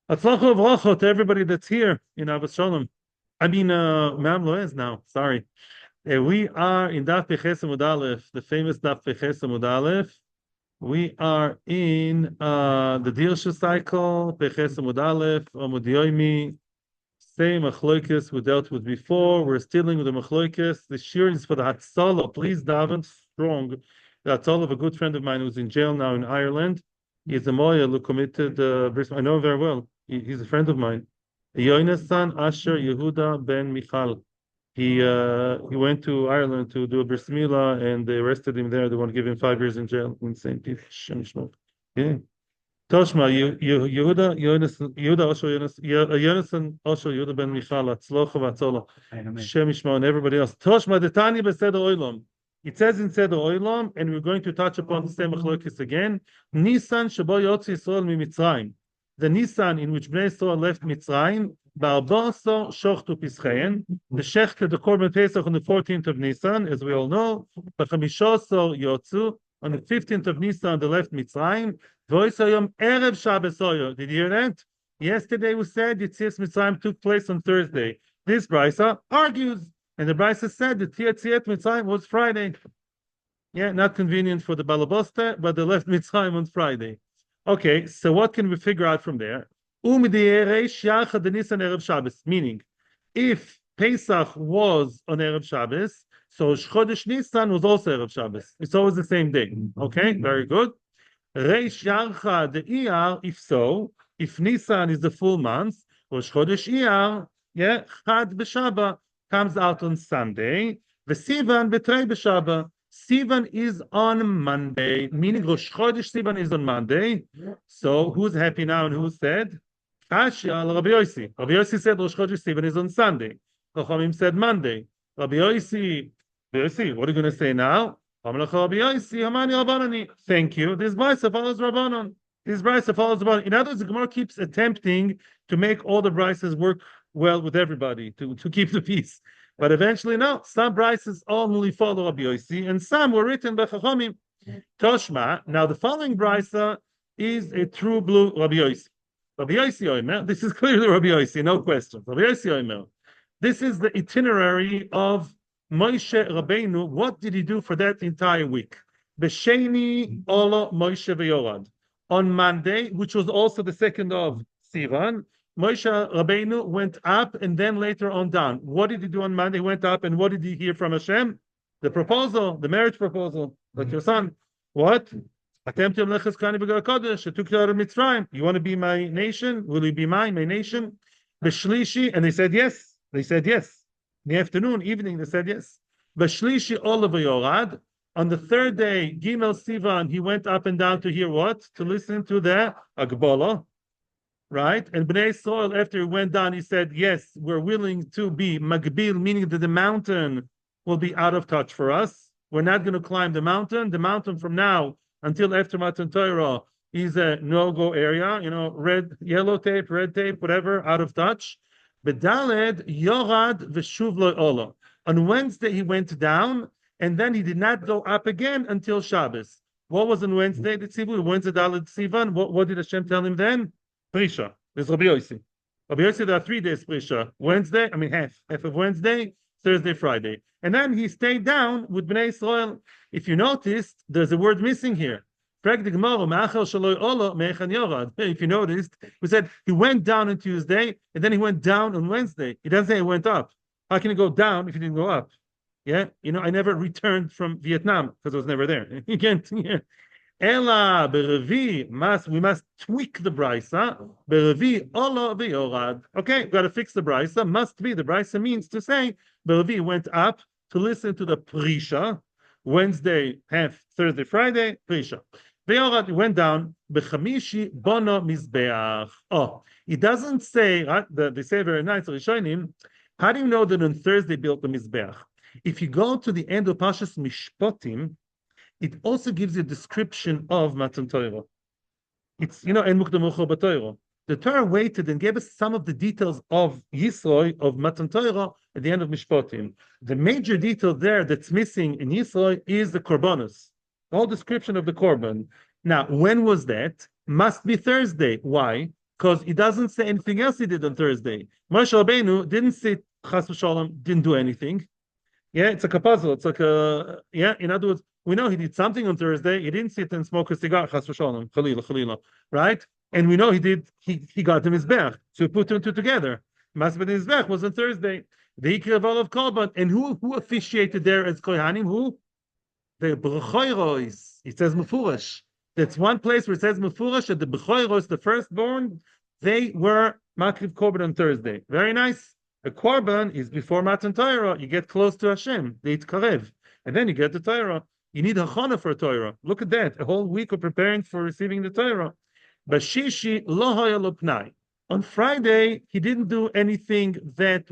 Atzlachu v'bracha to everybody that's here in Abbas Shalom. Ma'am Loez now. Sorry. We are in Daf Peches Amud Aleph, the famous Daf Peches Amud Aleph. We are in the Dirshu cycle, Peches Amud Aleph, Amud Yoimi, same Machloikis we dealt with before. We're still dealing with the Machloikis. The shir is for the Hatzalah. Please daven strong. The Hatzalah of a good friend of mine who's in jail now in Ireland. He's a Moyel who committed, I know him very well. He's a friend of mine. Yoinasan Asher Yehuda ben Michal. He went to Ireland to do a bris milah, and they arrested him there. They want to give him 5 years in jail in St. Peter. Yeah. Toshma, Yehuda, Yonasan, Osho, Yehuda ben Michal, Atzlocha v'Atzola, Shem Yishma, and everybody else. Toshma, the Tanya b'Seder Olam. It says in Seder Olam, and we're going to touch upon the same machlokes again. Nisan shebo yotzi Yisrael miMitzrayim. The Nisan in which Bnei Yisroel left Mitzrayim, Ba'arbaso shochtu pischein. The shecht the Korban Pesach on the 14th of Nisan, as we all know. B'chamishoso yotzu. On the 15th of Nisan, they left Mitzrayim. Voisayom erev Shabbos oyo. Did you hear that? Yesterday we said Yetzias Mitzrayim took place on Thursday. This Brisa argues, and the Brisa said that Yetzias Mitzrayim was Friday. Yeah, not convenient for the Balabosta, but they left Mitzrayim on Friday. Okay, so what can we figure out from there? Meaning, if Pesach was on Erev Shabbos, so Chodesh Nisan was also Erev Shabbos. It's always the same day. Okay, very good. Reish Yarcha the Iyar, if so, if Nisan is the full month, Rosh Chodesh Iyar, yeah, Chad B'Shaba comes out on Sunday, V'Sivan B'Trei B'Shaba. Sivan is on Monday, meaning Rosh Chodesh Sivan is on Monday. So who's happy now and who said? Kashi al Rabbi Yossi. Rabbi Yossi said Rosh Chodesh Sivan is on Sunday. Chachamim said Monday. Rabbi Yossi, what are you going to say now? Thank you. This Brisa follows Rabbanon. This Brisa follows Rabbanon. In other words, the Gemara keeps attempting to make all the Brisas work well with everybody, to keep the peace. But eventually, no. Some Brises only follow Rabbi Yossi, and some were written by Chachamim. Toshma. Now, the following Brisa is a true blue Rabbi Yossi. Rabbi Yossi Omer. This is clearly Rabbi Yossi, no question. Rabbi Yossi Omer. This is the itinerary of Moshe Rabbeinu. What did he do for that entire week? B'Sheni Olo Moshe v'Yorad. On Monday, which was also the 2nd of Sivan, Moshe Rabbeinu went up and then later on down. What did he do on Monday? He went up, and what did he hear from Hashem? The proposal, the marriage proposal, like your son. What? I took you out of Mitzrayim. You want to be my nation? Will you be my nation? B'Shlishi, and they said yes. They said yes. In the afternoon, evening, they said yes. B'Shlishi Olav Yorad. On the 3rd day, Gimel Sivan, he went up and down to hear what? To listen to the Agbola. Right? And Bnei Yisroel, after he went down, he said, yes, we're willing to be Magbil, meaning that the mountain will be out of touch for us. We're not going to climb the mountain. The mountain from now until after Matan Torah is a no-go area, yellow tape, red tape, whatever, out of touch. Bedaled, Yorad, Veshuv Lo Ola. On Wednesday, he went down, and then he did not go up again until Shabbos. What was on Wednesday? The Tzibur, Wednesday, Daled Sivan. What did Hashem tell him then? Prisha. There's Rabbi Yossi. Rabbi Yossi, there are 3 days Prisha. Wednesday, half of Wednesday, Thursday, Friday. And then he stayed down with Bnei Yisroel. If you noticed, there's a word missing here. If you noticed, we said he went down on Tuesday, and then he went down on Wednesday. He doesn't say he went up. How can he go down if he didn't go up? Yeah, I never returned from Vietnam because I was never there. You can't, yeah. Ela berevi we must tweak the brisa. Berevi olo beyorad. Okay, we got to fix the brisa. Must be the brisa means to say berevi went up to listen to the prisha. Wednesday, half Thursday, Friday, prisha. Beyorad went down. Bechamishi bono mizbeach. Oh, it doesn't say. They say very nice. Rishonim. How do you know that on Thursday built the mizbeach? If you go to the end of Pashas Mishpotim, it also gives you a description of Matan Torah. It's, En Mukdamucho B'Torah. The Torah waited and gave us some of the details of Yisroi, of Matan Torah, at the end of Mishpotim. The major detail there that's missing in Yisroi is the Korbanos. The whole description of the Korban. Now, when was that? Must be Thursday. Why? because he doesn't say anything else he did on Thursday. Moshe Rabbeinu didn't sit chas v'shalom, didn't do anything. Yeah, it's like a puzzle. It's like a in other words, we know he did something on Thursday. He didn't sit and smoke a cigar, chas v'shalom, chalila, right? And we know he did. He got him his bech. So we put two and two together. Masbet his bech was on Thursday. The Ikra of Korban, and who officiated there as kohanim? Who? The B'choiros. It says Mefurash. That's one place where it says Mefurash that the B'choiros, the firstborn, they were Makriv Korban on Thursday. Very nice. A Korban is before Matan Torah. You get close to Hashem, the Itkarev, and then you get the Torah. You need Hachana for a Torah. Look at that. A whole week of preparing for receiving the Torah. Bashishi lo haya lo pnai. On Friday, he didn't do anything that,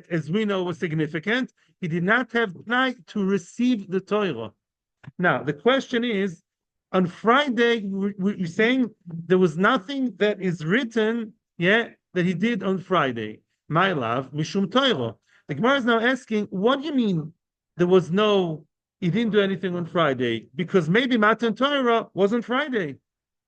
as we know, was significant. He did not have pnai to receive the Torah. Now, the question is, on Friday, we're saying there was nothing that is written, that he did on Friday. My love, mishum Torah. The Gemara is now asking, what do you mean he didn't do anything on Friday? Because maybe Matan Torah was on Friday.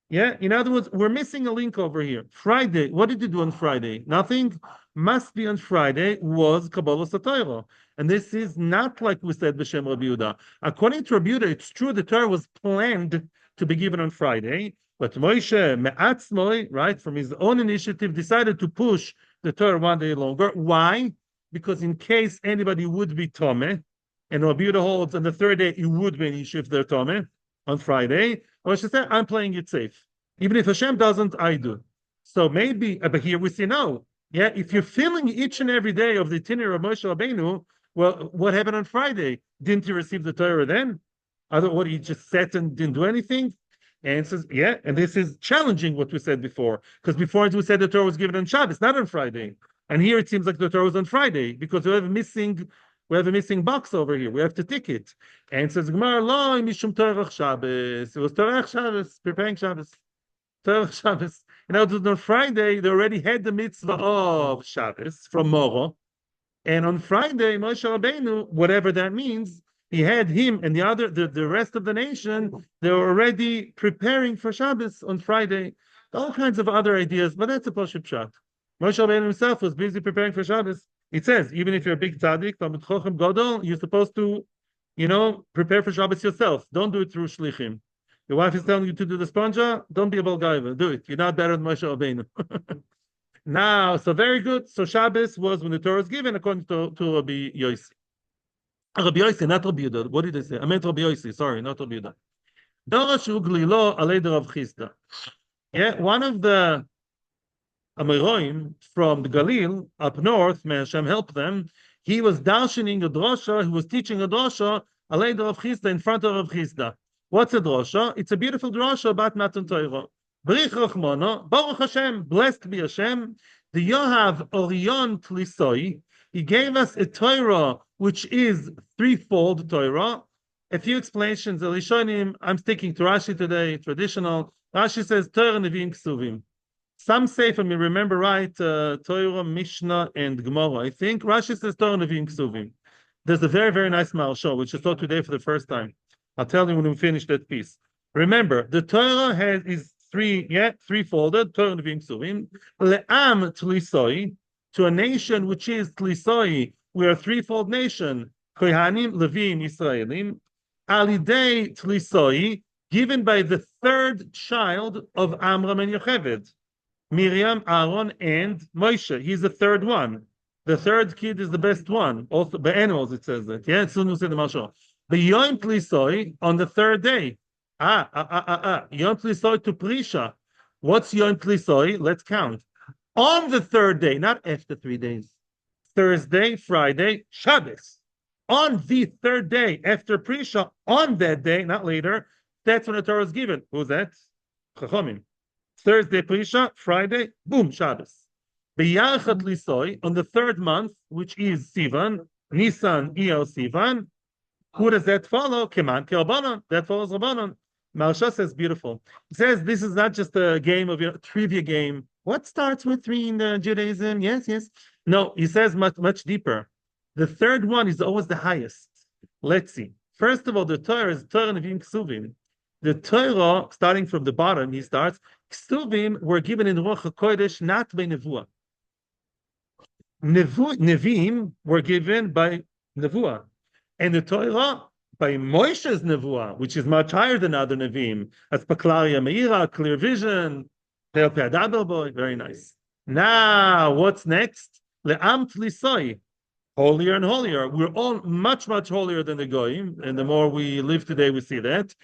Yeah, in other words, we're missing a link over here. Friday, what did you do on Friday? Nothing. Must be on Friday was Kabbalah Torah. And this is not like we said B'Shem Rabbi Yehuda. According to Rabbi Yehuda, it's true the Torah was planned to be given on Friday, but Moshe Me'atzmoi, right, from his own initiative, decided to push the Torah one day longer. Why? Because in case anybody would be Tomeh, and Rabbi Yehuda holds on the third day it would be Yishiv their Tomeh on Friday, Moshe said, I'm playing it safe. Even if Hashem doesn't, I do. So maybe, but here we see no. Yeah, if you're feeling each and every day of the itinerary of Moshe Rabbeinu, well, what happened on Friday? Didn't you receive the Torah then? What, he just sat and didn't do anything? And says, yeah, and this is challenging what we said before, because before we said the Torah was given on Shabbos, not on Friday. And here it seems like the Torah was on Friday, because we have a missing box over here. We have to tick it. And it says, Gemara, lo, mishum Torah Shabbos. It was Torah Shabbos, preparing Shabbos. Torah Shabbos. And on Friday, they already had the mitzvah of Shabbos from Moro. And on Friday, Moshe Rabbeinu, whatever that means, he had him and the rest of the nation, they were already preparing for Shabbos on Friday. All kinds of other ideas, but that's a Pashut Pshat. Moshe Rabbeinu himself was busy preparing for Shabbos. It says, even if you're a big tzaddik, Talmid Chochem Gadol, you're supposed to, prepare for Shabbos yourself. Don't do it through shlichim. Your wife is telling you to do the spanja, don't be a Balgaiva. Do it. You're not better than Moshe Rabbeinu. Now, so very good. So Shabbos was when the Torah was given, according to Rabbi Yossi. Rabbi Yossi, not Rabbi Yehuda. What did I say? I meant Rabbi Yossi. Sorry, not Rabbi Yehuda. Dorash uglilo alei Rav Chisda. Yeah, one of the Amoraim from the Galil up north, may Hashem help them. He was darshaning a drosha. He was teaching a drosha alei Rav Chisda in front of Rav Chisda. What's a drosha? It's a beautiful drosha about Matan Torah. Brich Rachmano, Baruch Hashem, blessed be Hashem. The Yohav Orion Tlisoi, he gave us a Torah which is threefold Torah. A few explanations. Elishonim, I'm sticking to Rashi today, traditional. Rashi says Torah, Nevi'im, Ksuvim. Some say, if I remember right, Torah, Mishnah, and Gemara. I think Rashi says Torah, Nevi'im, Ksuvim. There's a very, very nice Maharsha, which I saw today for the first time. I'll tell you when we finish that piece. Remember, the Torah is three-folded. Torah, Nevi'im, Ksuvim. Le'am Tlisoi, to a nation which is Tlisoi. We are a threefold nation. Kohanim, Levim, Israelim. Alidei Tlisoi, given by the third child of Amram and Yocheved. Miriam, Aaron, and Moshe. He's the third one. The third kid is the best one. Also, by animals, it says that. Yeah, soon we'll say the Mashal. The Yom Tlisoi on the third day. Yom Tlisoi to Prisha. What's Yom Tlisoi? Let's count. On the third day, not after 3 days. Thursday, Friday, Shabbos. On the third day after Prisha, on that day, not later, that's when the Torah is given. Who's that? Chachomim. Thursday, Prisha, Friday, boom, Shabbos. B'yachat Lisoi, on the third month, which is Sivan, Nisan, Iyar, Sivan. Who does that follow? Keman, Rabbanon. That follows Rabbanon. Maharsha says beautiful. He says this is not just a game of trivia game. What starts with 3 in Judaism? Yes. No, he says much deeper. The third one is always the highest. Let's see. First of all, the Torah is Torah Nevi'im Ksuvim. The Torah, starting from the bottom, he starts, Ksuvim were given in Ruach HaKodesh, not by Nevuah. Nevi'im were given by Nevuah. And the Torah, by Moshe's Nevuah, which is much higher than other Nevi'im, as Paklaria Meira, clear vision, very nice. Now, what's next? Le'amt Lisoi, holier and holier. We're all much, much holier than the Goyim, and the more we live today, we see that.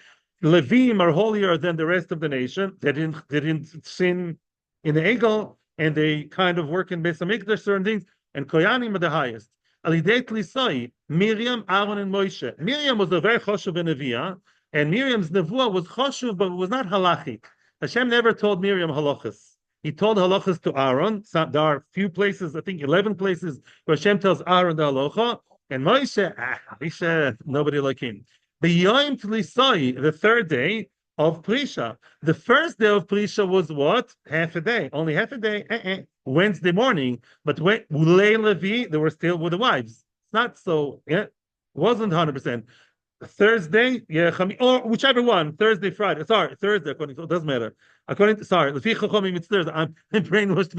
Levim are holier than the rest of the nation. They didn't sin in the Egel, and they kind of work in Beis Hamikdash, certain things, and Koyanim are the highest. Alidet Lisai, Miriam, Aaron, and Moshe. Miriam was a very choshuv Neviah, and Miriam's nevuah was choshuv, but it was not halachic. Hashem never told Miriam halachas. He told halachas to Aaron. So there are a few places, I think 11 places, where Hashem tells Aaron the halacha, and Moshe, nobody like him. The Yom Tlisai, the third day of Prisha. The first day of Prisha was what? Half a day. Only half a day. Wednesday morning. But when Ulei Levi, they were still with the wives. It's not so, wasn't 100%. Thursday, or whichever one, Thursday, Friday. Sorry, Thursday, according to, it doesn't matter. According to, sorry, it's Thursday. I'm brainwashed.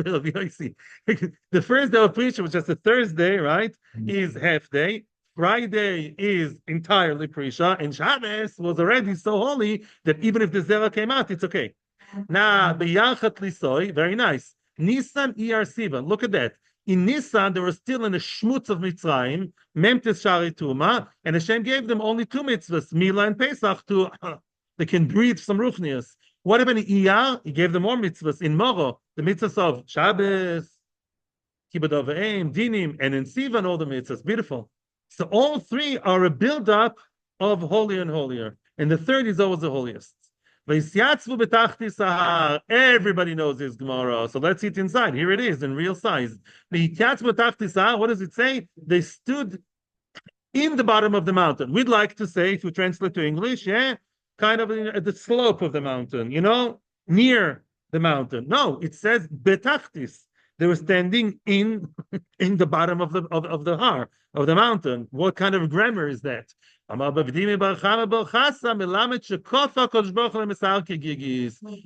The first day of Prisha, which is a Thursday, right, is half day. Friday is entirely Prisha, and Shabbos was already so holy that even if the Zera came out, it's okay. Now, B'yachat Lisoi, very nice. Nisan Iyar Sivan, look at that. In Nisan, they were still in the Shmutz of Mitzrayim, Memtes Shari Tuma, and Hashem gave them only two mitzvahs, Mila and Pesach, to they can breathe some ruchnias. What about in Iyar? He gave them more mitzvahs. In Moro, the mitzvahs of Shabbos, Kibbud Avim, Dinim, and in Sivan, all the mitzvahs. Beautiful. So all three are a build-up of holier and holier. And the third is always the holiest. Everybody knows this Gemara. So let's see it inside. Here it is in real size. What does it say? They stood in the bottom of the mountain. We'd like to say, if we translate to English, kind of at the slope of the mountain, near the mountain. No, it says betachtis. They were standing in the bottom of the har, of the mountain. What kind of grammar is that?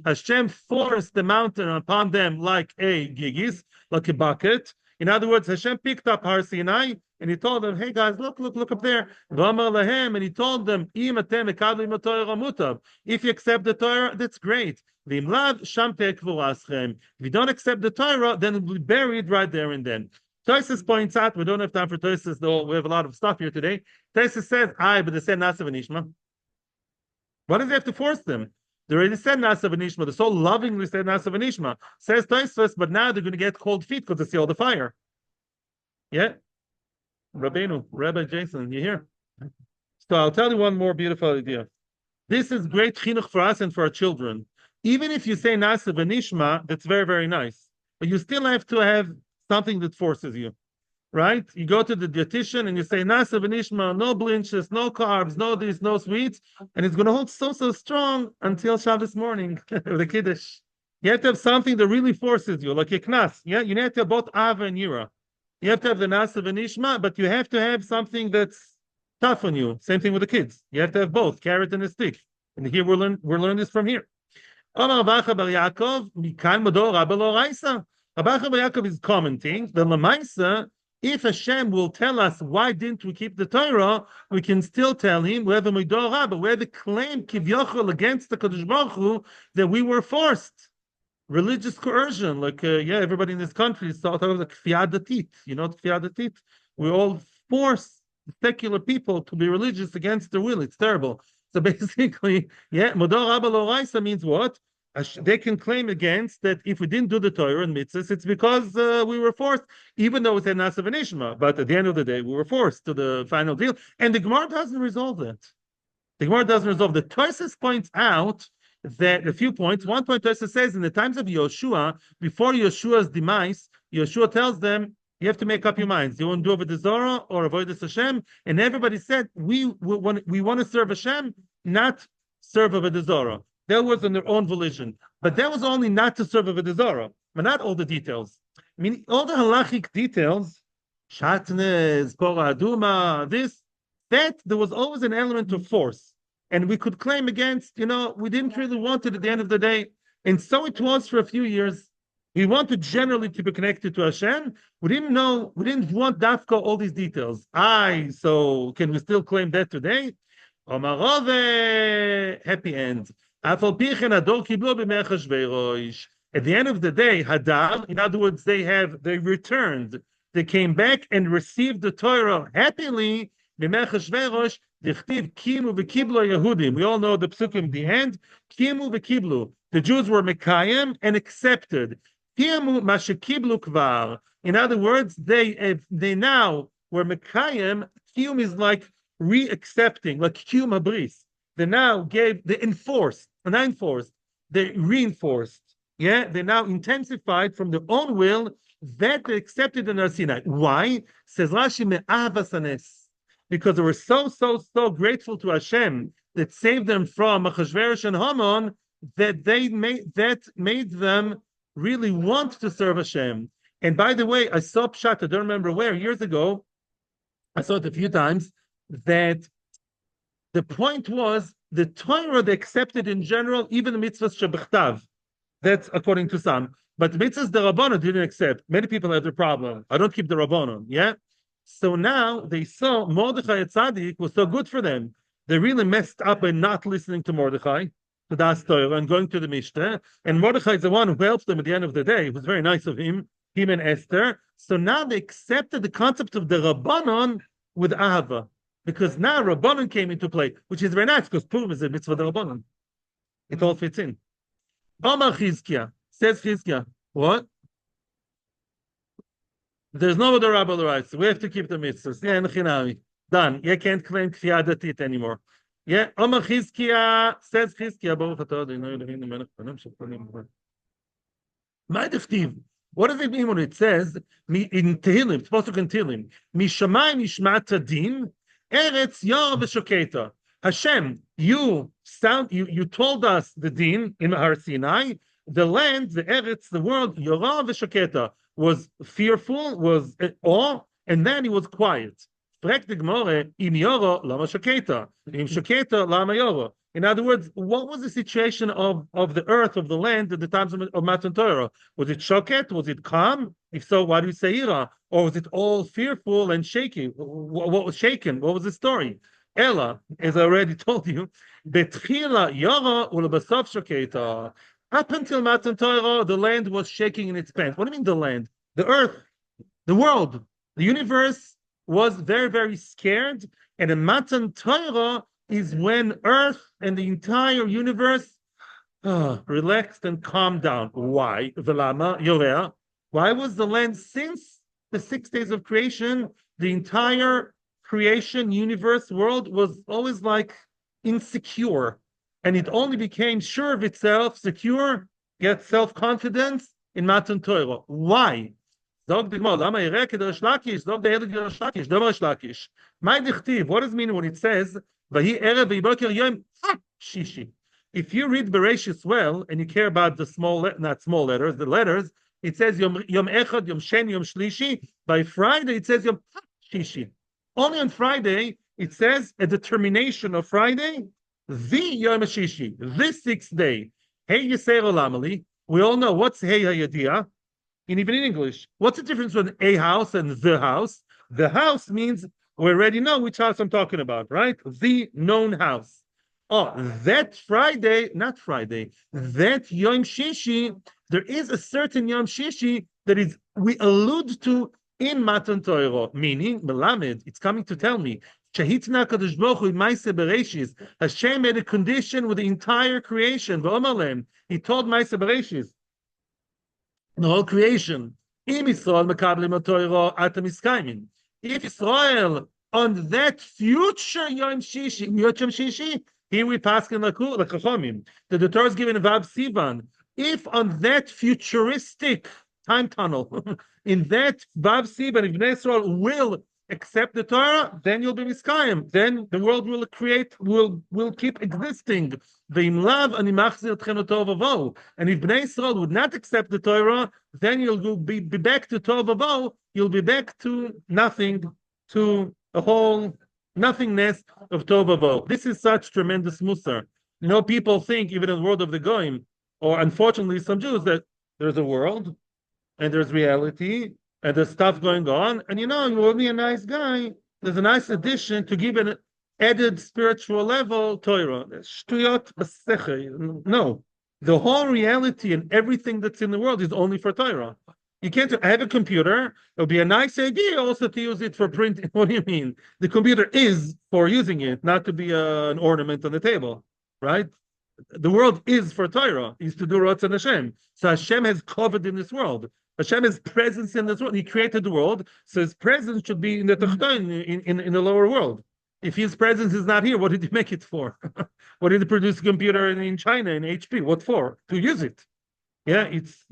Hashem forced the mountain upon them like a gigis, like a bucket. In other words, Hashem picked up Har Sinai and he told them, hey guys, look up there. And he told them, if you accept the Torah, that's great. If you don't accept the Torah, then it will be buried right there and then. Tosis points out, we don't have time for Tosis, though we have a lot of stuff here today. Tosis says, but they said Nasa v'nishma. Why does he have to force them? They already said Nasa v'nishma. They so lovingly said Nasa v'nishma. Says Tosis, but now they're going to get cold feet because they see all the fire. Yeah? Rabbi Jason, you here? So I'll tell you one more beautiful idea. This is great chinuch for us and for our children. Even if you say Nasa v'nishma, that's very, very nice. But you still have to have something that forces you, right? You go to the dietitian and you say, Nasa v'nishma, no blinches, no carbs, no this, no sweets, and it's going to hold so strong until Shabbos morning, the Kiddush. You have to have something that really forces you, like a knas. Yeah, you have to have both Ava and Yira. You have to have the Nasa v'nishma, but you have to have something that's tough on you. Same thing with the kids. You have to have both, carrot and a stick. And here we're learning this from here. Amar Bacha bar Yaakov, mikan modo rabba lo raisa. Bacha bar Yaakov is commenting the Lamaisa. If Hashem will tell us why didn't we keep the Torah, we can still tell him we have a midor rabba, we have a claim kivyochel against the Kadosh Baruch Hu that we were forced. Religious coercion, like everybody in this country is thought of like kfiyat datit. You know kfiyat datit? We all force secular people to be religious against their will. It's terrible. So basically, modor rabba lo raisa means what? They can claim against that if we didn't do the Torah and mitzvahs, it's because we were forced, even though it's a Nasa v'nishma. But at the end of the day, we were forced to the final deal. And the Gemara doesn't resolve that. The Gemara doesn't resolve. The Tosis points out that a few points. One point Tosis says in the times of Yoshua, before Yoshua's demise, Yoshua tells them, you have to make up your minds. You want to do Avodah Zorah or avoid this Hashem? And everybody said, we want to serve Hashem, not serve Avodah Zorah. That was on their own volition. But that was only not to serve Avodah Zorah, but not all the details. I mean, all the halachic details, shatnez, korah aduma, that there was always an element of force. and we could claim against, we didn't really want it at the end of the day. And so it was for a few years. We wanted generally to be connected to Hashem. We didn't want Dafka all these details. So can we still claim that today? Happy end. At the end of the day, Hadar, in other words, they returned. They came back and received the Torah happily. We all know the psukim, the end. Kimu v'kiblu. The Jews were mekayim and accepted. In other words, they now were mekayim. Kiyum is like re-accepting, like kiyum habris. They enforced, they reinforced. Yeah, they now intensified from their own will that they accepted in Sinai. Why? Says Rashi, me'avasanes, because they were so grateful to Hashem that saved them from Achashverosh and Haman, that made them really want to serve Hashem. And by the way, I saw Pshat, I don't remember where, years ago, I saw it a few times, that the point was the Torah they accepted in general, even the mitzvahs shebechtav. That's according to some. But the mitzvahs the Rabbanon didn't accept. Many people have the problem. I don't keep the Rabbanon, yeah? So now they saw Mordechai at Tzaddik was so good for them. They really messed up by not listening to Mordechai, to Das Torah, and going to the Mishnah. And Mordechai is the one who helped them at the end of the day. It was very nice of him and Esther. So now they accepted the concept of the Rabbanon with Ahava. Because now Rabbanon came into play, which is very nice, because Purim is a mitzvah the Rabbanon. It all fits in. Omar Chizkiah, says Chizkiah, what? There's no other rabbi rights. We have to keep the mitzvahs. Yeah, Nechinami. Done. You can't claim Kfiyah Datit anymore. Yeah, Omar Chizkiah, says Chizkiah, Baruch atah Adonai Eloheinu melech haolam shekolim v'chol. My dechtiv. What does it mean when it says in Tehillim? It's supposed to in Tehillim. Mishamayim yishmat hadin, eretz yor v'shoketa. Hashem, you told us the din in Har Sinai, the land, the eretz, the world, Yorah v'shoketa, was fearful, was awe, and then he was quiet. In other words, what was the situation of the earth, of the land at the times of Matan Torah? Was it shoket? Was it calm? If so, why do you say ira? Or was it all fearful and shaky? What was shaken? What was the story? Ella, as I already told you, betchila yara ulebasof shoketa. Up until Matan Torah, the land was shaking in its pants. What do you mean the land? The earth, the world, the universe was very, very scared. And in Matan Torah is when earth and the entire universe relaxed and calmed down. Why? Velama Yorea. Why was the land, since the 6 days of creation, the entire creation, universe, world was always like insecure, and it only became sure of itself, secure, yet self-confidence in Matan Torah. Why? What does it mean when it says if you read Bereshis well and you care about the not small letters, the letters, it says Yom Echad, Yom Sheni, Yom Shlishi. By Friday it says Yom Shishi. Only on Friday, it says a determination of Friday, the Yom Shishi, this 6th day. Hey Yisrael Olamali. We all know what's Hey Hayadia, and even in English. What's the difference between a house and the house? The house means we already know which house I'm talking about, right? The known house. Oh, that Friday, not Friday, that Yom Shishi, there is a certain Yom Shishi that is we allude to in Matan Torah, meaning Melamed, it's coming to tell me Shahitna Kadosh Baruch Hu Ma'aseh Bereshis. Hashem made a condition with the entire creation. V'omalem, He told Ma'aseh Bereshis, the whole creation. Im Yisrael mekablim Torah atam iskaimin. If Israel on that future Yom Shishi, here we pass in Chachamim that the Torah is given Vav Sivan. If on that futuristic time tunnel, in that Vav Sivan, if Bnay Yisrael will accept the Torah, then you'll be Miskayim. Then the world will keep existing. And if Bnei Yisrael would not accept the Torah, then you'll be back to Tov Vavo. You'll be back to nothing, to a whole nothingness of Tovavo. This is such tremendous musar. People think, even in the world of the Goyim, or unfortunately some Jews, that there's a world, and there's reality, and there's stuff going on, and you will be a nice guy. There's a nice addition to give an added spiritual level, Torah. No. The whole reality and everything that's in the world is only for Torah. You can't. I have a computer. It'll be a nice idea also to use it for printing. What do you mean? The computer is for using it, not to be an ornament on the table, right? The world is for Torah. Is to do Ratzon Hashem. So Hashem has covered in this world. Hashem has presence in this world. He created the world, so His presence should be in the Tachton, in the lower world. If His presence is not here, what did He make it for? What did He produce a computer in China, in HP? What for? To use it. It's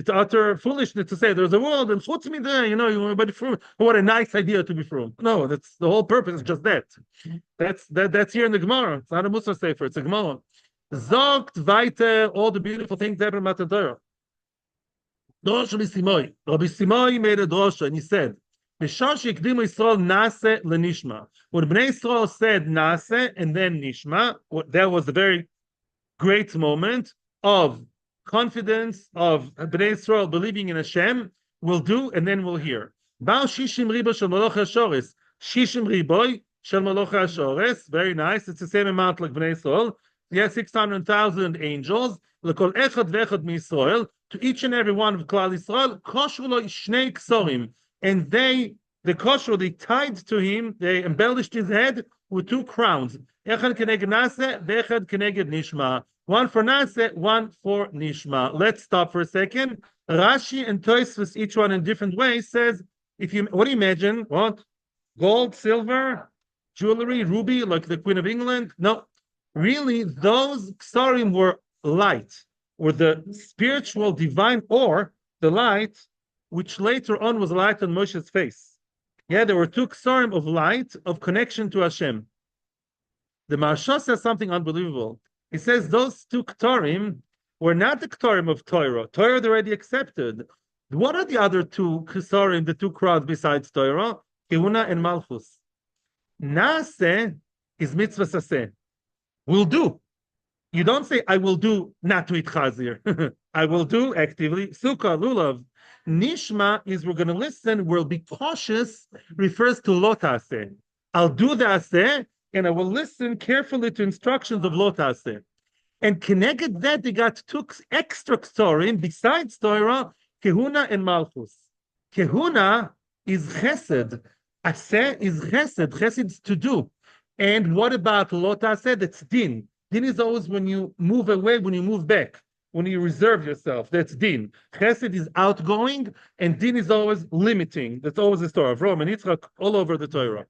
utter foolishness to say there's a world and chutz me there, you want to be from. What a nice idea to be from. No, that's the whole purpose. Is just that. That's here in the Gemara. It's not a Musa Sefer. It's a Gemara. Zogt weiter all the beautiful things that happen in the Torah. Rabbi Simoi made a drosha and he said, when Bnay Yisroel said Nase and then Nishma, that was a very great moment of confidence of Bnei Yisroel believing in Hashem. We'll do and then we'll hear. Shishim riboy shel maloch hashores. Very nice. It's the same amount like Bnei Yisroel. Yes, 600,000 angels. L'kol echad ve'echad miYisrael, to each and every one of Klal Yisrael. Koshru lo shnei ksorim, and they tied to him. They embellished his head with 2 crowns. Echad keneged Nase, ve'echad keneged Nishma. One for Nase, one for Nishma. Let's stop for a second. Rashi and Tosfos, each one in different ways, says, what do you imagine? What? Gold, silver, jewelry, ruby, like the Queen of England? No. Really, those ksarim were light, or the spiritual divine, or the light, which later on was light on Moshe's face. There were 2 ksarim of light, of connection to Hashem. The Maharsha says something unbelievable. He says those 2 Ktarim were not the Ktarim of Torah. Torah they already accepted. What are the other 2 Ksarim, the 2 crowds besides Torah? Kehuna and Malchus. Nase is mitzvah saseh. Will do. You don't say, I will do not to eat chazir. I will do actively. Sukkah, lulav. Nishma is we're going to listen. We'll be cautious. Refers to lo taseh. I'll do the aseh, and I will listen carefully to instructions of lo taseh. And connected that, they got 2 extra ksarim besides Torah, Kehuna and Malchus. Kehuna is chesed. Aseh is chesed. Chesed is to do. And what about lo taseh? That's din. Din is always when you move away, when you move back, when you reserve yourself. That's din. Chesed is outgoing, and din is always limiting. That's always the story of Rome and Yitzchak all over the Torah.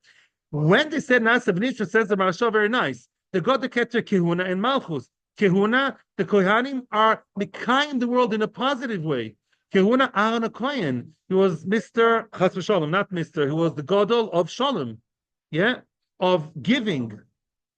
When they said Nasa V'Nishma, says the Maharsha, very nice. They got the Keter Kehuna and Malchus. Kehuna, the Kohanim are Mekayim the world in a positive way. Kehuna, Aaron a Kohen. He was Mr. Chas v'Shalom, not Mr. He was the Gadol of Shalom. Of giving.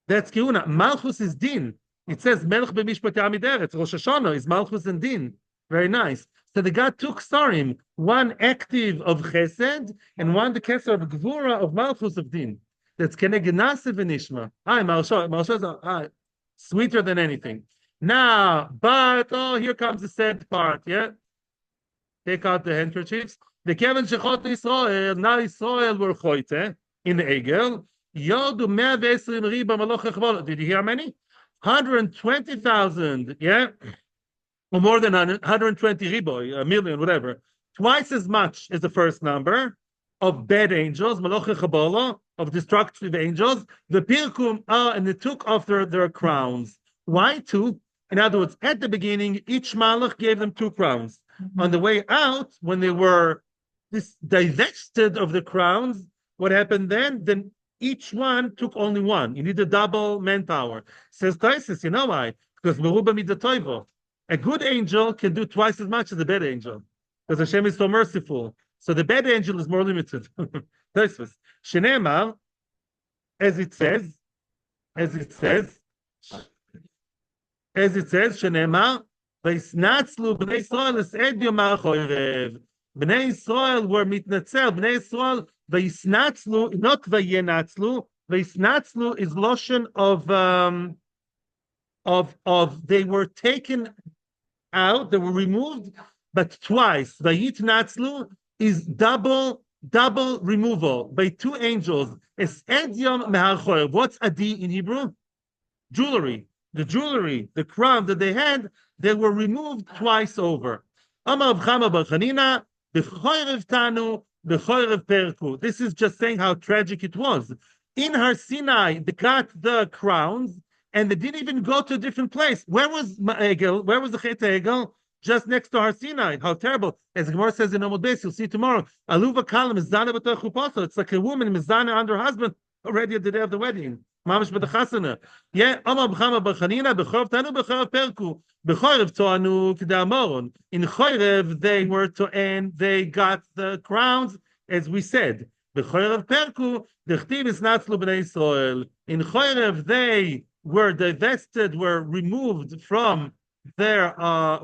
That's Kehuna. Malchus is Din. It says Melech b'mishpat Yamid Eretz. Rosh Hashanah is Malchus and Din. Very nice. So they got 2 ksarim, one active of Chesed and one the Keser of Gvura of Malchus of Din. That's Keneged Nase v'Nishma. Maharsha is sweeter than anything. Now, here comes the sad part. Take out the handkerchiefs. The Kevin Shechot Yisrael. Now Yisrael were choite in the Egel. Yodu 120 riba maloch echvol. Did you hear how many? 120,000, or more than 120 riboy, a million, whatever. Twice as much as the first number of bad angels, maloch echvol, of destructive angels. The pirkum, and they took off their crowns. Why 2? In other words, at the beginning, each malach gave them 2 crowns. On the way out, when they were divested of the crowns, what happened then? Then each one took only 1. You need a double manpower. Says Taisis, you know why? Because meruba midatoivo. A good angel can do twice as much as a bad angel. Because Hashem is so merciful. So the bad angel is more limited. Taisis. Shenemar, as it says, Shenemar, Vaisnatzlu Bnei Yisroel es ed yomar chorev. Bnei Yisroel were mitnatzel. Bnei Yisroel Vaisnatzlu, not vayenatzlu, Veisnatzlu is lotion of they were taken out, they were removed, but twice. Vayitnatzlu is double removal by two angels. Es edyam meharchoyer. What's adi in Hebrew? Jewelry. The jewelry, the crown that they had, they were removed twice over. Amar Chama bar Chanina, b'chorev tanu, b'chorev perku. This is just saying how tragic it was. In Har Sinai, they got the crowns, and they didn't even go to a different place. Where was Ma'egel? Where was the Chet Egel? Just next to Har Sinai. How terrible. As the Gemara says in Amud Beis, you'll see tomorrow. Aluva kalam mizana b'toch chupaso. It's like a woman mizana under her husband already at the day of the wedding. Mamish b'dachasana. Yeah, Amar b'chama b'chanina b'chorv tanu b'chorv perku b'chorev toanu k'damoron. In chorev they were to end. They got the crowns, as we said. B'chorev perku d'chtiv isnatzlu b'nay Yisroel. In chorev they were divested, were removed from their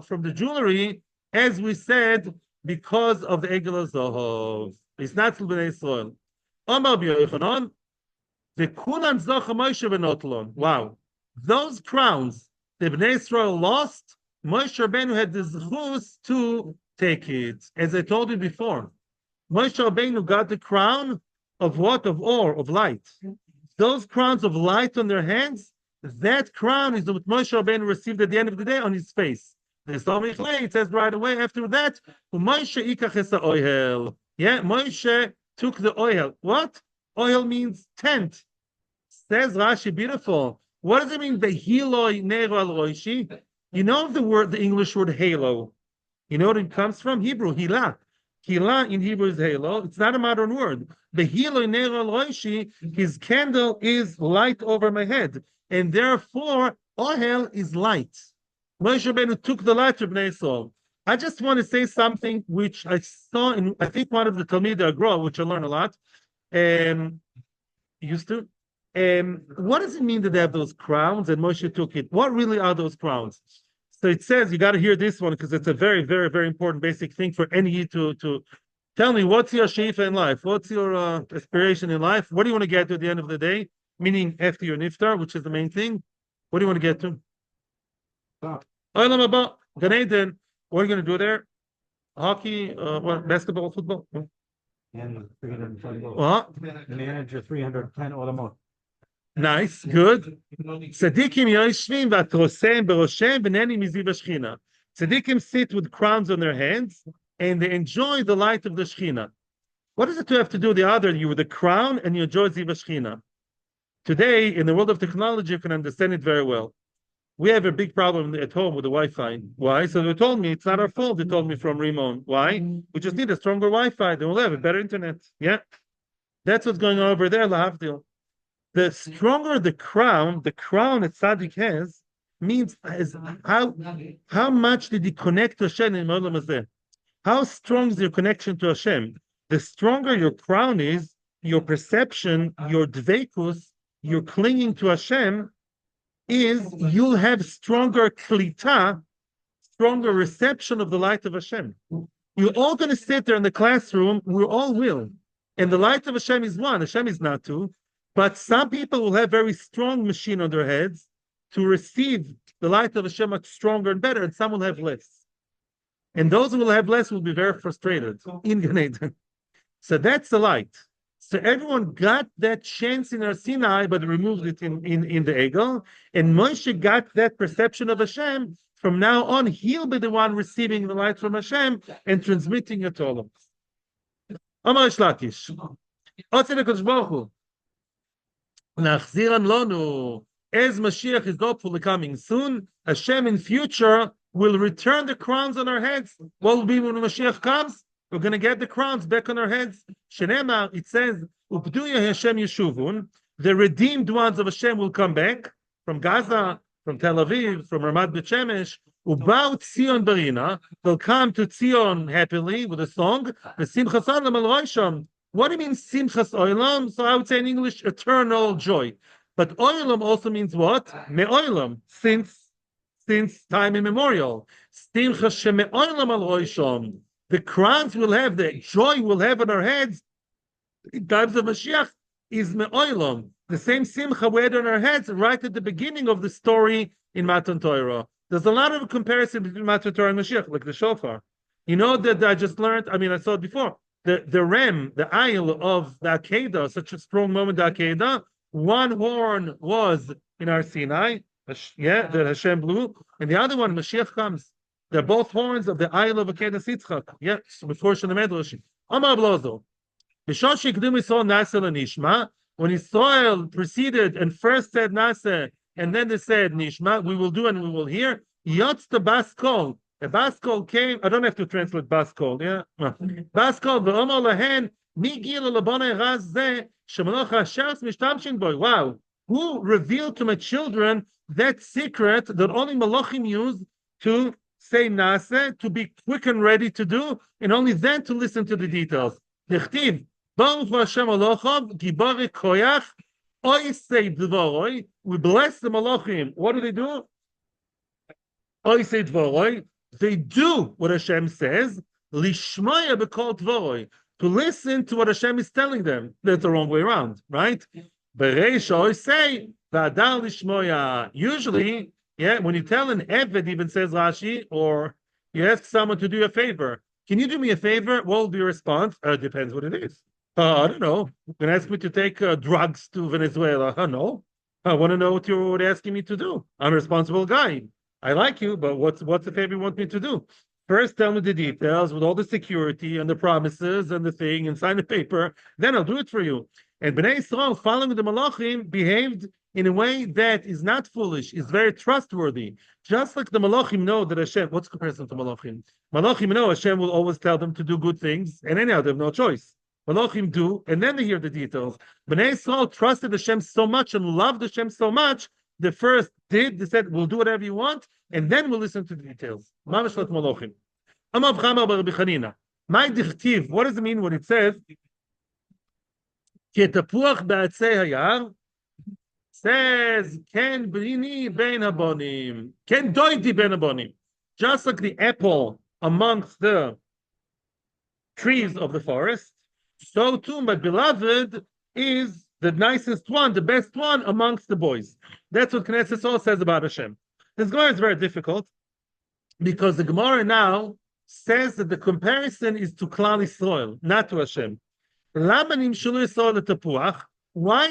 from the jewelry, as we said, because of the Egel Zohov. Isnatzlu b'nay Yisroel. Amar b'Yochanan. Wow. Those crowns the Bnei Yisroel lost, Moshe Rabbeinu had the zchus to take it. As I told you before, Moshe Rabbeinu got the crown of what? Of ore, of light. Those crowns of light on their hands, that crown is what Moshe Rabbeinu received at the end of the day on his face. It says right away after that, yeah, Moshe took the oil. What? Oil means tent. Says Rashi, beautiful. What does it mean? Behiloi nero al roishi. You know the English word halo. You know what it comes from? Hebrew, hilah. Hilah in Hebrew is halo. It's not a modern word. Behiloi nero al roishi. His candle is light over my head, and therefore oil is light. Moshe Rabbeinu took the light of Bnei Yisroel. I just want to say something which I saw in, I think, one of the Talmidei Agro, which I learned a lot. Used to. What does it mean that they have those crowns and Moshe took it? What really are those crowns? So it says, you got to hear this one because it's a very, very, very important basic thing for any Yid to tell me, what's your sheifa in life? What's your aspiration in life? What do you want to get to at the end of the day? Meaning after your niftar, which is the main thing. What do you want to get to? Olam haba, Gan Eden. What are you going to do there? Hockey, what, basketball, football? And 320 What? manager 310 automotive. Nice, good. Tzadikim yoshvim v'atrosem beroshem v'neni miziv hashchina. Tzadikim sit with crowns on their hands and they enjoy the light of the Shechina. What does it have to do with the other? You with the crown and you enjoy ziv hashchina. Today, in the world of technology, you can understand it very well. We have a big problem at home with the Wi-Fi. Why? So they told me it's not our fault. They told me from Rimon. Why? We just need a stronger Wi-Fi. Then we'll have a better internet. Yeah, that's what's going on over there. Lahavdil. The stronger the crown that tzaddik has means as how much did he connect to Hashem in Olam Hazeh? How strong is your connection to Hashem? The stronger your crown is, your perception, your dveikus, your clinging to Hashem, is you'll have stronger klita, stronger reception of the light of Hashem. You're all going to sit there in the classroom, we all will. And the light of Hashem is one, Hashem is not two. But some people will have very strong machine on their heads to receive the light of Hashem much stronger and better, and some will have less. And those who will have less will be very frustrated in Gan Eden. So that's the light. So everyone got that chance in Har Sinai, but removed it in the Egel. And Moshe got that perception of Hashem. From now on, he'll be the one receiving the light from Hashem and transmitting it to all of us. Amar Shlakish. Nachziran lonu. As Mashiach is hopefully coming soon, Hashem in future will return the crowns on our heads. What will be when Mashiach comes? We're going to get the crowns back on our heads. Shenemar, it says, Upduya Hashem Yeshuvun, the redeemed ones of Hashem will come back from Gaza, from Tel Aviv, from Ramat Bet Shemesh. Ubau Tzion Barina, they'll come to Tzion happily with a song. V'simchas olam al rosham. What do you mean simchas olam? So I would say in English, eternal joy. But olam also means what? Me'olam, since time immemorial. Simchas sheme'olam al rosham. The crowns we'll have, the joy we'll have on our heads in times of Mashiach is me'olam. the same simcha we had on our heads right at the beginning of the story in Matan Torah. There's a lot of comparison between Matan Torah and Mashiach, like the shofar. You know that I just learned, I mean, I saw it before, the rem, the aisle of the Akedah, such a strong moment, the Akedah, one horn was in our Sinai, that Hashem blew, and the other one, Mashiach comes. They're both horns of the aisle of Akedah Sitzchak. Yeah, before Shana Medrash. Amar Blozo. Bishosh Yikdim Yisrael Nasa Nishma. When Yisrael proceeded and first said Nasa, and then they said Nishma, we will do and we will hear. Yotz the Baskol. The Baskol came. I don't have to translate Baskol. Yeah, Baskol. V'Omar Lahen Migil Labonei Raz Zeh Shemaloch Hashers Mishtamshin Boy. Wow, who revealed to my children that secret that only Malachim use to say Nasa, to be quick and ready to do, and only then to listen to the details. Nechtiv Baruch Hashem Alochov Gibari Koyach Oisei Dvoroi. We bless the Malachim. What do? Oisei Dvoroi. They do what Hashem says. Lishmaya Bekol Dvoroi. To listen to what Hashem is telling them. That's the wrong way around, right? Bereish Oisei V'adar Lishmoya. Usually, yeah, when you tell an Eved, even says Rashi, or you ask someone to do a favor, can you do me a favor? What will be your response? Depends what it is. I don't know. You can ask me to take drugs to Venezuela. No. I want to know what you're asking me to do. I'm a responsible guy. I like you, but what's the favor you want me to do? First, tell me the details with all the security and the promises and the thing, and sign the paper. Then I'll do it for you. And Bnay Yisroel, following the Malachim, behaved in a way that is not foolish, is very trustworthy. Just like the Malachim know that Hashem, what's the comparison to Malachim? Malachim know Hashem will always tell them to do good things, and anyhow, they have no choice. Malachim do, and then they hear the details. Bnei Yisroel trusted Hashem so much and loved Hashem so much, they first did, they said, we'll do whatever you want, and then we'll listen to the details. Mamash like Malachim. Amav Chama bar Rabbi Chanina. My dichtiv, what does it mean when it says, Ki tapuach ba'atzei hayar, says, Ken brini ben habonim, Ken doidi ben habonim. Just like the apple amongst the trees of the forest, so too my beloved is the nicest one, the best one amongst the boys. That's what Knesset Sol says about Hashem. This Gemara is very difficult because the Gemara now says that the comparison is to Klal Yisrael, not to Hashem. Why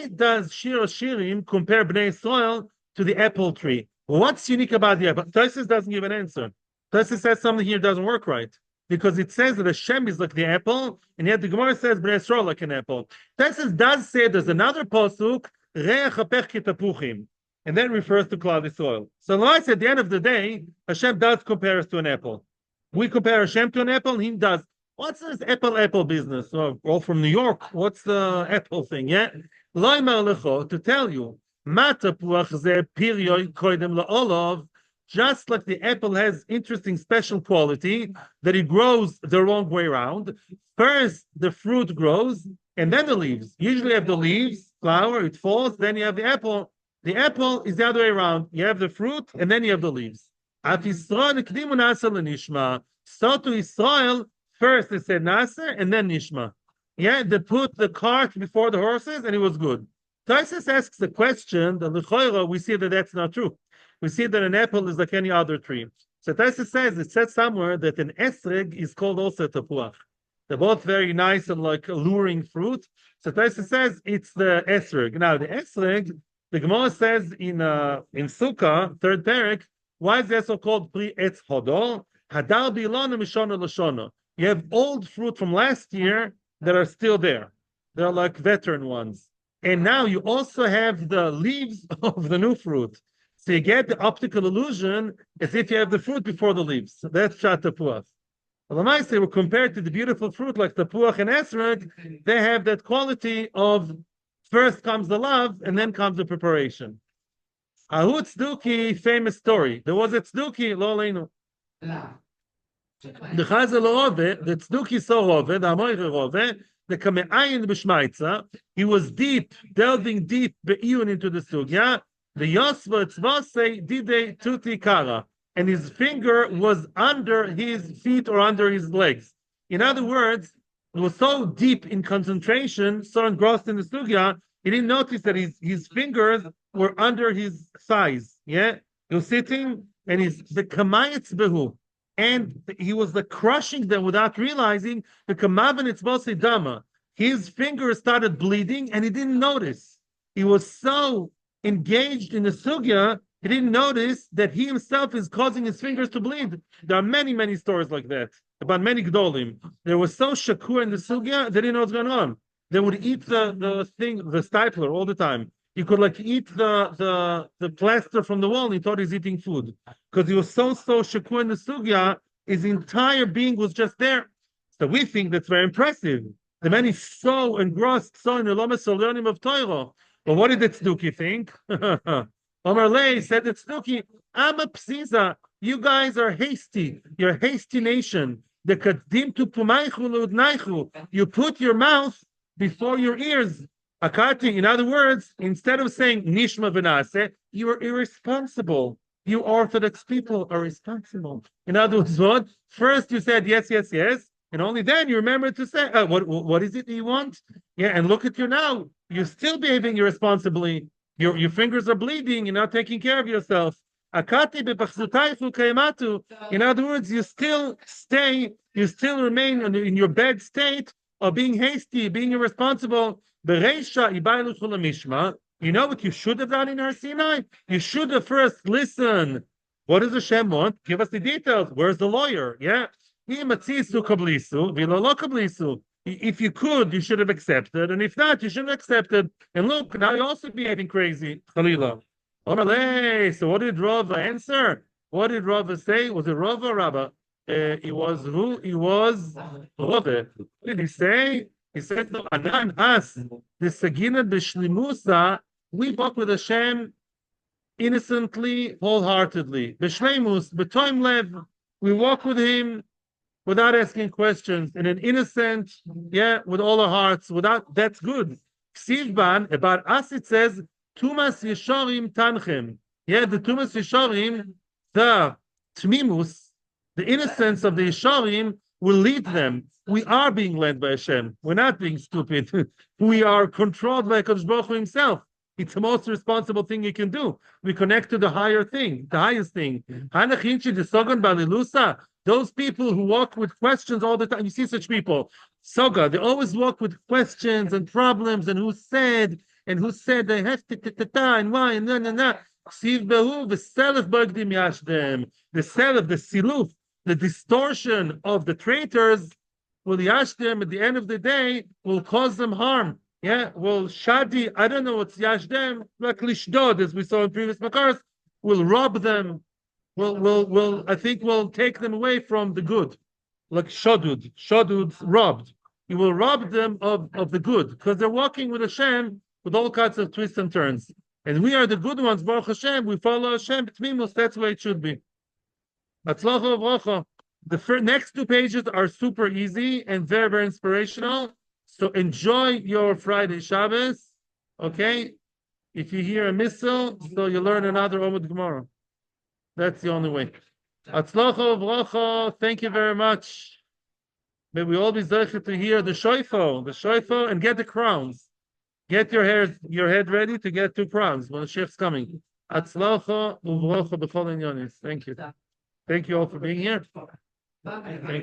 does Shir Shirim compare Bnei Yisrael to the apple tree? What's unique about the apple? Tosfos doesn't give an answer. Tosfos says something here doesn't work right. Because it says that Hashem is like the apple, and yet the Gemara says Bnei Yisrael like an apple. Tosfos does say there's another pasuk, Re'ach hapech kitapuchim, and that refers to Klal Yisrael. So like at the end of the day, Hashem does compare us to an apple. We compare Hashem to an apple, and He does. What's this apple business? Oh, all from New York. What's the apple thing? Yeah, to tell you, matapuach ze piryoy koidem la'olov. Just like the apple has interesting special quality that it grows the wrong way around. First, the fruit grows, and then the leaves. Usually you have the leaves, flower, it falls, then you have the apple. The apple is the other way around. You have the fruit, and then you have the leaves. So to Israel, first they said Nasa, and then Nishma. Yeah, they put the cart before the horses, and it was good. Tosfos asks the question, the L'choira, we see that that's not true. We see that an apple is like any other tree. So Tosfos says, it says somewhere that an esrog is called also tapuach. They're both very nice and like alluring fruit. So Tosfos says it's the esrog. Now the esrog, the Gemara says in Sukkah, third parak, why is that so called pri etz hodol? Hadar bilona mishona l'shona. You have old fruit from last year that are still there. They're like veteran ones. And now you also have the leaves of the new fruit. So you get the optical illusion as if you have the fruit before the leaves. So that's Shat Tapuach. Well, they were compared to the beautiful fruit like Tapuach and Esrog. They have that quality of first comes the love and then comes the preparation. Ahu Tzduki, famous story. There was a Tzduki, lo aleinu. The Chazal Rove, the Tzduki saw Rove, the Amoyre Rove, the Kame'ayin b'Shmaitza. He was delving deep be'iyun into the sugya. The Yosva Tzvase Dide Tuti Kara, and his finger was under his feet or under his legs. In other words, it was so deep in concentration, so engrossed in the sugya, He didn't notice that his fingers were under his thighs. Yeah, he was sitting, and he's the kamayetz behu, and he was crushing them without realizing the kamaven itzbosi dama. His fingers started bleeding, and he didn't notice. He was so engaged in the sugya, he didn't notice that he himself is causing his fingers to bleed. There are many, many stories like that about many gdolim. They were so shakur in the sugya, they didn't know what's going on. They would eat the stapler all the time. He could eat the plaster from the wall, and he thought he's eating food. Because he was so shakur in the sugya, his entire being was just there. So we think that's very impressive. The man is so engrossed, so in the lomas solyonim of Torah. But what did the tzduki think? Omar Lay said, the tzduki, I'm a psiza. You guys are hasty. You're a hasty nation. The kadim tu pumaychu leudnaichu. You put your mouth before your ears. Akati, in other words, instead of saying nishma v'naseh, you are irresponsible. You Orthodox people are responsible. In other words, what? First you said yes, yes, yes, and only then you remember to say, what is it that you want? Yeah, and look at you now. You're still behaving irresponsibly. Your fingers are bleeding. You're not taking care of yourself. Akati b'pachzutaychu kaimatu. In other words, you still remain in your bad state of being hasty, being irresponsible. Bereisha ibaylu mishma. You know what you should have done in Har Sinai? You should have first listened. What does Hashem want? Give us the details. Where's the lawyer? Yeah. If you could, you should have accepted. And if not, you shouldn't have accepted. And look, now you're also behaving crazy. Khalila. So what did Rava answer? What did Rava say? Was it Rava or Rabba? It was who? It was Rava. What did he say? He said, no, Anan us, the Sagina B'Shlimusa, we walk with Hashem innocently, wholeheartedly. B'Shleimus, B'Toim Lev, we walk with Him without asking questions, in an innocent, with all our hearts, that's good. Ksivban, about us it says, Tumas Yeshorim Tanchem. Yeah, the Tumas Yeshorim, the Tmimus, the innocence of the Yeshorim will lead them. We are being led by Hashem. We're not being stupid. We are controlled by HaKadosh Baruch Hu Himself. It's the most responsible thing you can do. We connect to the higher thing, the highest thing. Those people who walk with questions all the time, you see such people, Soga, they always walk with questions and problems, and who said they have to, and why, and na. The self, the siluf, the distortion of the traitors will yashdem at the end of the day will cause them harm. Yeah, well, shadi, I don't know what's yashdem, like lishdod, as we saw in previous makars, will rob them. I think we'll take them away from the good, like shodud robbed. He will rob them of the good because they're walking with Hashem with all kinds of twists and turns. And we are the good ones, Baruch Hashem. We follow Hashem. That's the way it should be. The next 2 pages are super easy and very, very inspirational. So enjoy your Friday Shabbos. Okay? If you hear a missile, so you learn another Omid Gemara. That's the only way. Atzlacha v'bracha. Thank you very much. May we all be zeichet to hear the shofar, and get the crowns. Get your head ready to get 2 crowns when the shift's coming. Atzlacha v'bracha b'chol inyanis. Thank you. Thank you all for being here. Thank